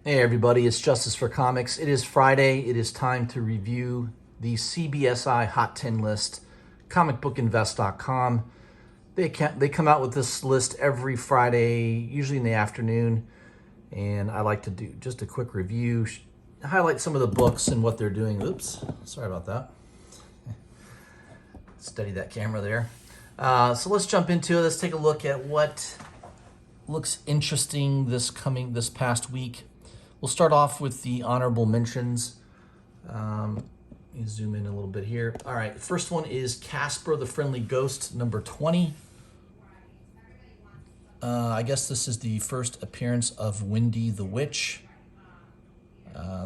Hey everybody, it's Justice for Comics. It is Friday. It is time to review the CBSI Hot 10 list, comicbookinvest.com. They come out with this list every Friday, usually in the afternoon, and I like to do just a quick review, highlight some of the books and what they're doing. Oops, sorry about that. Steady that camera there. So let's jump into it. Let's take a look at what looks interesting this past week. We'll start off with the honorable mentions. Let me zoom in a little bit here. All right, first one is Casper the Friendly Ghost, number 20. I guess this is the first appearance of Wendy the Witch.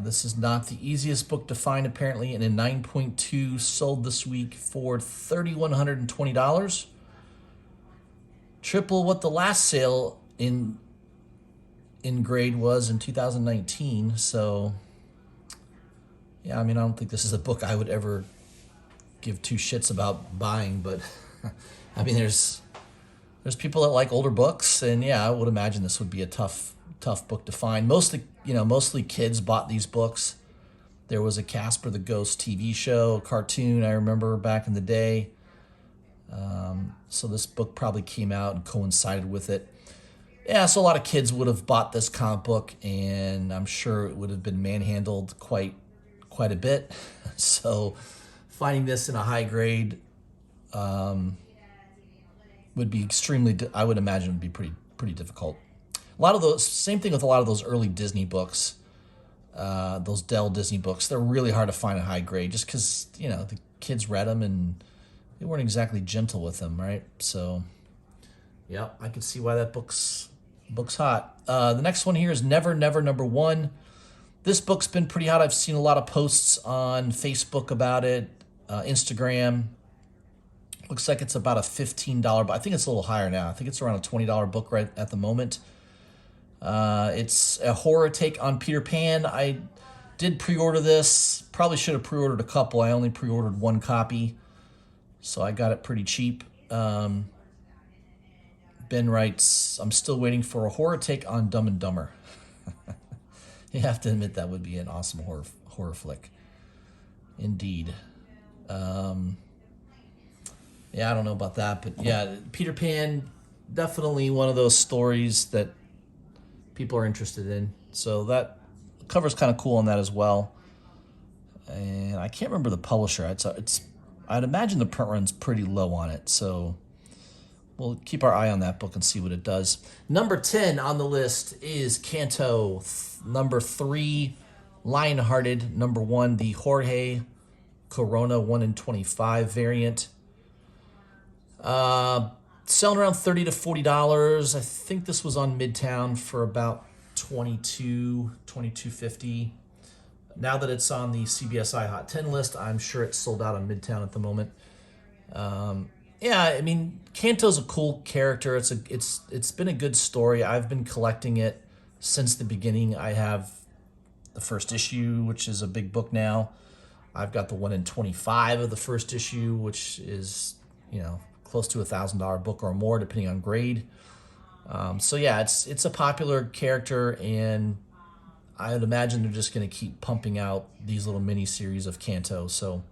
This is not the easiest book to find, apparently, and a 9.2 sold this week for $3,120. Triple what the last sale in grade was in 2019. So yeah, I mean, I don't think this is a book I would ever give two shits about buying, but I mean, there's people that like older books, and yeah, I would imagine this would be a tough book to find. Mostly kids bought these books. There was a Casper the Ghost TV show, cartoon, I remember back in the day. So this book probably came out and coincided with it. Yeah, so a lot of kids would have bought this comic book, and I'm sure it would have been manhandled quite a bit. So finding this in a high grade would be I would imagine would be pretty difficult. A lot of those, same thing with a lot of those early Disney books, those Dell Disney books, they're really hard to find a high grade just because, the kids read them and they weren't exactly gentle with them, right? So, yeah, I can see why that book's hot. The next one here is Never Never number 1. This book's been pretty hot. I've seen a lot of posts on Facebook about it, Instagram. Looks like it's about a $15, but I think it's a little higher now. I think it's around a $20 book right at the moment. It's a horror take on Peter Pan. I did pre-order this. Probably should have pre-ordered a couple. I only pre-ordered one copy, so I got it pretty cheap. Ben writes, I'm still waiting for a horror take on Dumb and Dumber. You have to admit that would be an awesome horror flick. Indeed. Yeah, I don't know about that, but yeah, Peter Pan, definitely one of those stories that people are interested in. So that cover's kind of cool on that as well. And I can't remember the publisher. I'd imagine the print run's pretty low on it, so we'll keep our eye on that book and see what it does. Number 10 on the list is Canto, number 3, Lionhearted, number 1, the Jorge Corona 1 in 25 variant. Selling around $30 to $40. I think this was on Midtown for about $22.50. Now that it's on the CBSI Hot 10 list, I'm sure it's sold out on Midtown at the moment. Yeah, I mean, Kanto's a cool character. It's been a good story. I've been collecting it since the beginning. I have the first issue, which is a big book now. I've got the 1 in 25 of the first issue, which is, close to $1,000 book or more, depending on grade. So yeah, it's a popular character, and I would imagine they're just going to keep pumping out these little mini series of Kanto. So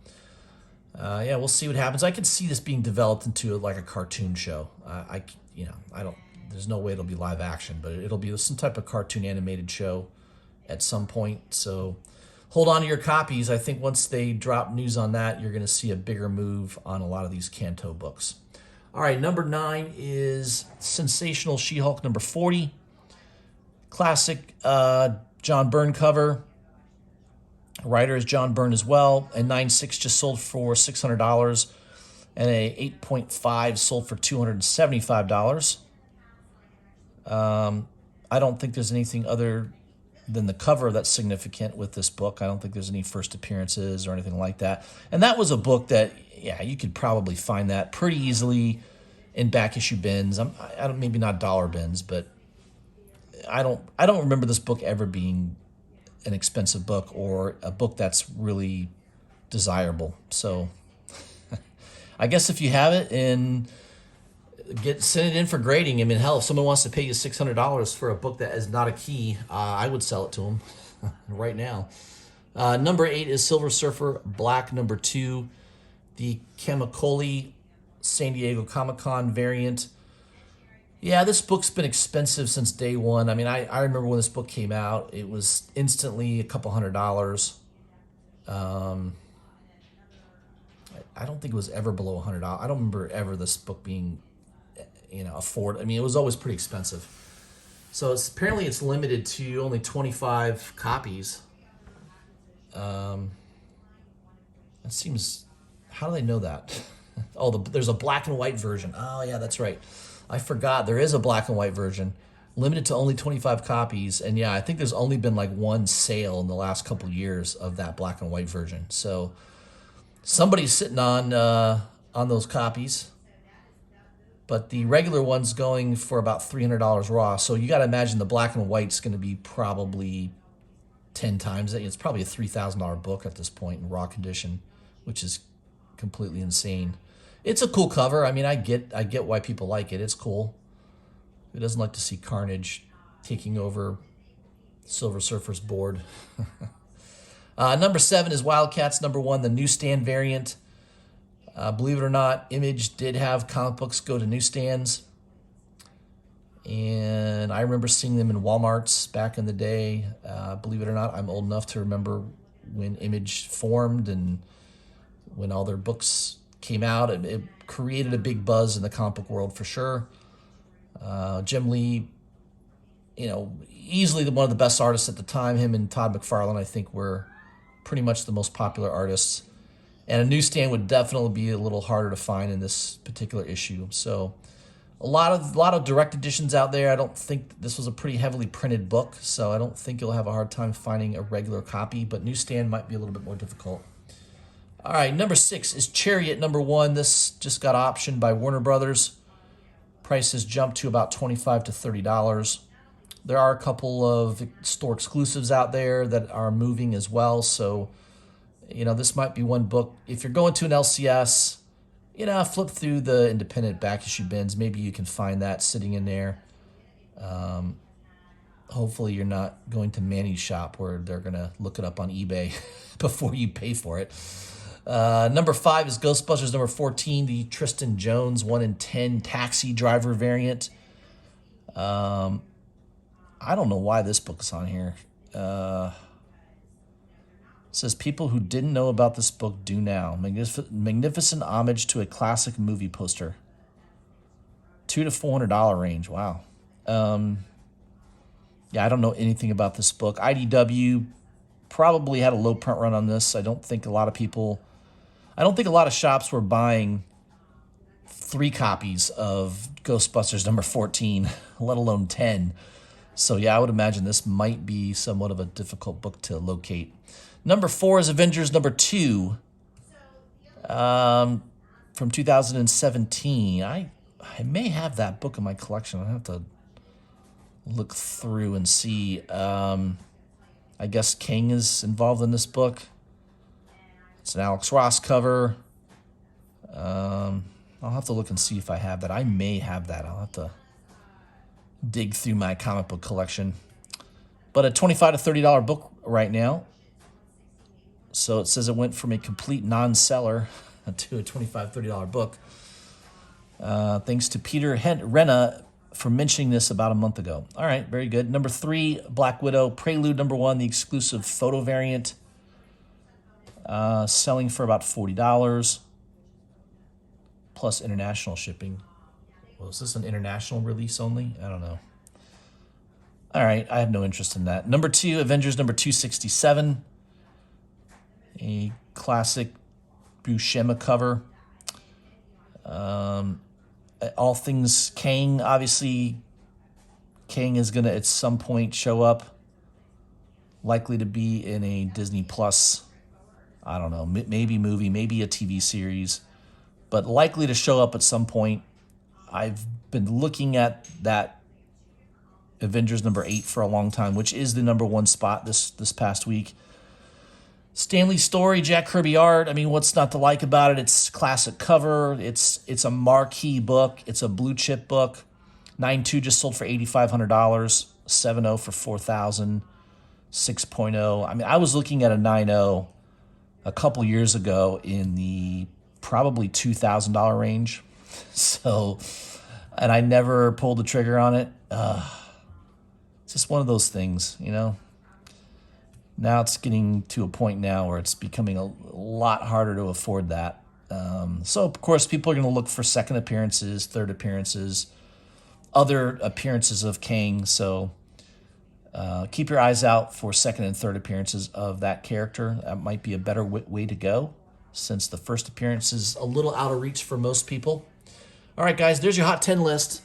yeah, we'll see what happens. I could see this being developed into like a cartoon show. There's no way it'll be live action, but it'll be some type of cartoon animated show at some point. So hold on to your copies. I think once they drop news on that, you're going to see a bigger move on a lot of these Kanto books. All right, number 9 is Sensational She-Hulk number 40. Classic John Byrne cover. Writer is John Byrne as well. And 9.6 just sold for $600. And a 8.5 sold for $275. I don't think there's anything other than the cover that's significant with this book. I don't think there's any first appearances or anything like that. And that was a book that, yeah, you could probably find that pretty easily in back issue bins. I don't, maybe not dollar bins, but I don't remember this book ever being an expensive book or a book that's really desirable. So I guess if you have it and send it in for grading. I mean, hell, if someone wants to pay you $600 for a book that is not a key, I would sell it to them right now. Number 8 is Silver Surfer Black. Number 2, the Kamikoli San Diego Comic-Con variant. Yeah, this book's been expensive since day one. I mean, I remember when this book came out, it was instantly a couple $100. I don't think it was ever below $100. I don't remember ever this book being, afford. I mean, it was always pretty expensive. So apparently it's limited to only 25 copies. That seems. How do they know that? Oh, there's a black and white version. Oh yeah, that's right. I forgot there is a black and white version, limited to only 25 copies. And yeah, I think there's only been like one sale in the last couple years of that black and white version. So somebody's sitting on those copies, but the regular one's going for about $300 raw. So you got to imagine the black and white's going to be probably 10 times that. It's probably a $3,000 book at this point in raw condition, which is completely insane. It's a cool cover. I mean, I get why people like it. It's cool. Who doesn't like to see Carnage taking over Silver Surfer's board? Number 7 is Wildcats. Number 1, the newsstand variant. Believe it or not, Image did have comic books go to newsstands. And I remember seeing them in Walmarts back in the day. Believe it or not, I'm old enough to remember when Image formed and when all their books came out. It created a big buzz in the comic book world for sure. Jim Lee, easily one of the best artists at the time. Him and Todd McFarlane, I think, were pretty much the most popular artists. And a newsstand would definitely be a little harder to find in this particular issue. So a lot of direct editions out there. I don't think this was a pretty heavily printed book, so I don't think you'll have a hard time finding a regular copy, but newsstand might be a little bit more difficult. All right, number 6 is Chariot. Number 1, this just got optioned by Warner Brothers. Price has jumped to about $25 to $30. There are a couple of store exclusives out there that are moving as well, so this might be one book. If you're going to an LCS, flip through the independent back issue bins. Maybe you can find that sitting in there. Hopefully you're not going to Manny's shop where they're going to look it up on eBay before you pay for it. Number 5 is Ghostbusters number 14, the Tristan Jones 1 in 10 taxi driver variant. I don't know why this book is on here. It says people who didn't know about this book do now. Magnificent homage to a classic movie poster. $200 to $400 range. Wow. Yeah, I don't know anything about this book. IDW probably had a low print run on this. I don't think a lot of shops were buying 3 copies of Ghostbusters number 14, let alone 10. So yeah, I would imagine this might be somewhat of a difficult book to locate. Number 4 is Avengers number 2 from 2017. I may have that book in my collection. I'll have to look through and see. I guess King is involved in this book. It's an Alex Ross cover. I'll have to look and see if I have that. I may have that. I'll have to dig through my comic book collection. But a $25 to $30 book right now. So it says it went from a complete non-seller to a $25, $30 book. Thanks to Peter Renna for mentioning this about a month ago. All right, very good. Number 3, Black Widow. Prelude number 1, the exclusive photo variant. Selling for about $40. Plus international shipping. Well, is this an international release only? I don't know. All right, I have no interest in that. Number 2, Avengers number 267. A classic Buscema cover. All things Kang. Obviously, Kang is going to at some point show up. Likely to be in a Disney Plus, I don't know, maybe movie, maybe a TV series. But likely to show up at some point. I've been looking at that Avengers number 8 for a long time, which is the number 1 spot this past week. Stanley Story, Jack Kirby art. I mean, what's not to like about it? It's classic cover. It's a marquee book. It's a blue chip book. 9.2 just sold for $8,500. 7.0 for 4,000. 6.0. I mean, I was looking at a 9.0 a couple years ago in the probably $2,000 range. So, and I never pulled the trigger on it. It's just one of those things, you know. Now it's getting to a point now where it's becoming a lot harder to afford that. So, of course, people are going to look for second appearances, third appearances, other appearances of Kang. So keep your eyes out for second and third appearances of that character. That might be a better way to go, since the first appearance is a little out of reach for most people. All right, guys, there's your Hot 10 list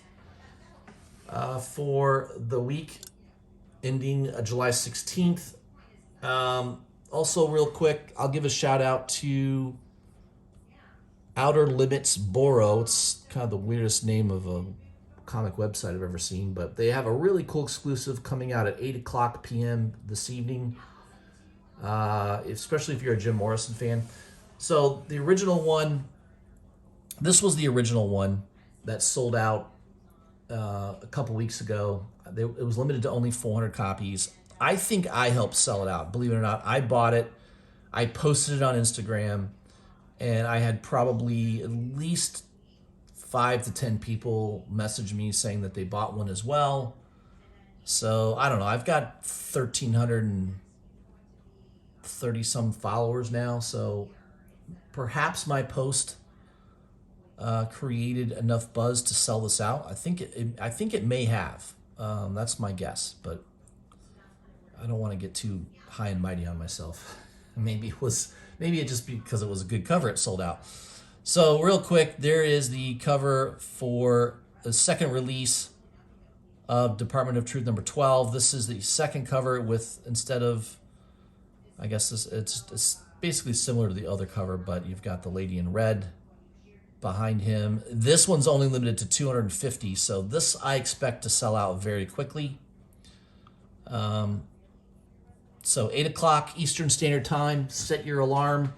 for the week ending July 16th. Also, real quick, I'll give a shout out to Outer Limits Boro. It's kind of the weirdest name of a comic website I've ever seen, but they have a really cool exclusive coming out at 8 o'clock p.m. this evening, especially if you're a Jim Morrison fan. So the original one, this was the original one that sold out a couple weeks ago. It was limited to only 400 copies. I think I helped sell it out. Believe it or not, I bought it. I posted it on Instagram, and I had probably at least 5 to 10 people message me saying that they bought one as well. So I don't know. I've got 1,330 some followers now. So perhaps my post created enough buzz to sell this out. I think it may have. That's my guess, but I don't want to get too high and mighty on myself. Maybe it just because it was a good cover, it sold out. So real quick, there is the cover for the second release of Department of Truth number 12. This is the second cover with, instead of, I guess it's basically similar to the other cover, but you've got the lady in red behind him. This one's only limited to 250, so this I expect to sell out very quickly. So 8 o'clock Eastern Standard Time, set your alarm.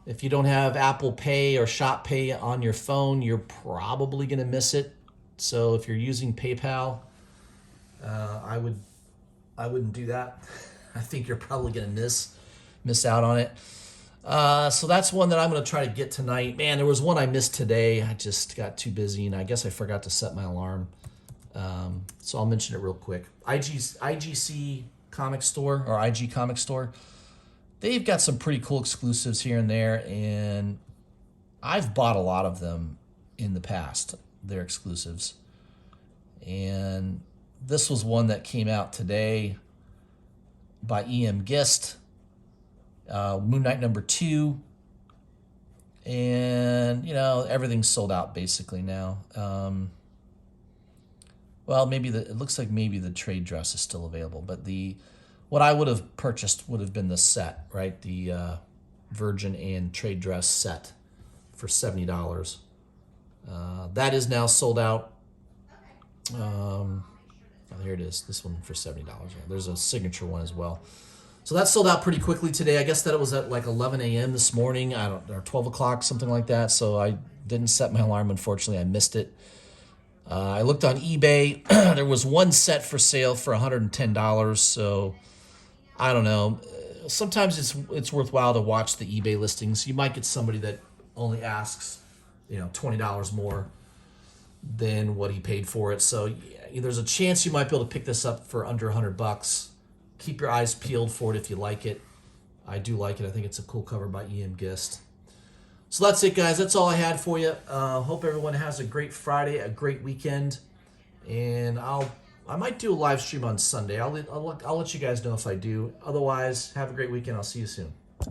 If you don't have Apple Pay or Shop Pay on your phone, you're probably going to miss it. So if you're using PayPal, I wouldn't do that. I think you're probably going to miss out on it. So that's one that I'm going to try to get tonight. Man, there was one I missed today. I just got too busy, and I guess I forgot to set my alarm. So I'll mention it real quick. IGC Comic Store, or IG Comic Store, they've got some pretty cool exclusives here and there, and I've bought a lot of them in the past, their exclusives. And this was one that came out today by E.M. Gist, Moon Knight number 2. And, you know, everything's sold out basically now. Well, it looks like maybe the trade dress is still available, but what I would have purchased would have been the set, right? The Virgin and trade dress set for $70. That is now sold out. Oh, here it is. This one for $70. There's a signature one as well. So that sold out pretty quickly today. I guess that it was at like 11 a.m. this morning, or 12 o'clock, something like that. So I didn't set my alarm, unfortunately. I missed it. I looked on eBay. There was one set for sale for $110. So I don't know. Sometimes it's worthwhile to watch the eBay listings. You might get somebody that only asks, $20 more than what he paid for it. So there's a chance you might be able to pick this up for under $100. Keep your eyes peeled for it if you like it. I do like it. I think it's a cool cover by E.M. Gist. So that's it, guys. That's all I had for you. Hope everyone has a great Friday, a great weekend, and I might do a live stream on Sunday. I'll let you guys know if I do. Otherwise, have a great weekend. I'll see you soon.